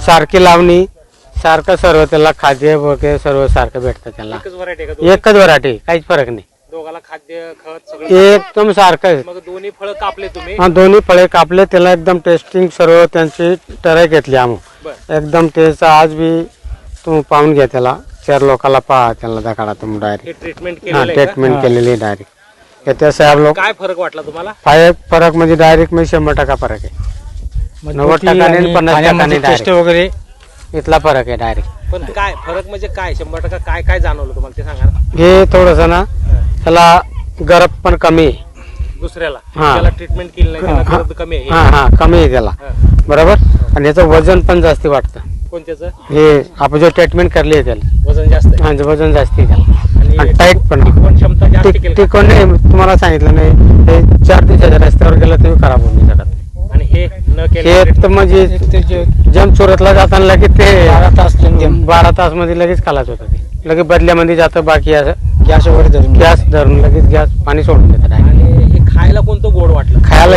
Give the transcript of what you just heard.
सारखी लावणी, सारखं सर्व त्याला खाद्य वगैरे सर्व सारखं भेटतं त्याला. एकच व्हरायटी आहे का एकच व्हरायटी, काहीच फरक नाही, दोघाला खाद्य खत सगळं एकदम सारखं. मग दोन्ही फळं कापले तुम्ही हा दोन्ही फळे कापले, त्याला एकदम टेस्टिंग सर्व त्यांची टराई घेतली आम्ही. बर एकदम त्याचा आज बी तुम्ही पाहून घ्या त्याला, 4 लोकाला पहा त्याला दाखवला तुम्ही डायरेक्ट. हे ट्रीटमेंट हा केलेलं आहे का? ट्रीटमेंट केलेली डायरेक्ट. त्या साहेब लोक काय फरक वाटला तुम्हाला? फरक म्हणजे डायरेक्ट म्हणजे 100% फरक आहे. 90% आणि 50% टेस्ट direct. वगैरे इथला फरक आहे डायरेक्ट. पण काय फरक म्हणजे काय 100% काय काय जाणवलं तुम्हाला ते सांगा ना. हे थोडस ना त्याला गरज पण कमी आहे. दुसऱ्याला हा. त्याला ट्रीटमेंट केली नाही त्याला हा. गरज कमी आहे. हा हा कमी आहे त्याला, हा. बरोबर. आणि याचं वजन पण जास्ती वाटतं. कोणत्याचं हे आपण जो ट्रीटमेंट करली आहे त्याला, वजन जास्त आहे हा, वजन जास्ती आहे त्याला आणि टाईट पण. टिकवण क्षमता जास्त टिकेल का? टिकवण नाही, तुम्हाला सांगितलं नाही, हे 4 दिवसाच्या रस्त्यावर गेलं तुम्ही खराब होऊन नाही शकत. आणि हे न हे केलं तर म्हणजे जम सुरतला जाताना लगेच ते 12 तास मध्ये लगेच खालाच होतं. ते लगेच बदल्यामध्ये जातं. बाकी असं गॅस वगैरे धरून गॅस धरून लगेच गॅस पाणी सोडून देतात. आणि हे खायला कोणतं गोड वाटलं? खायला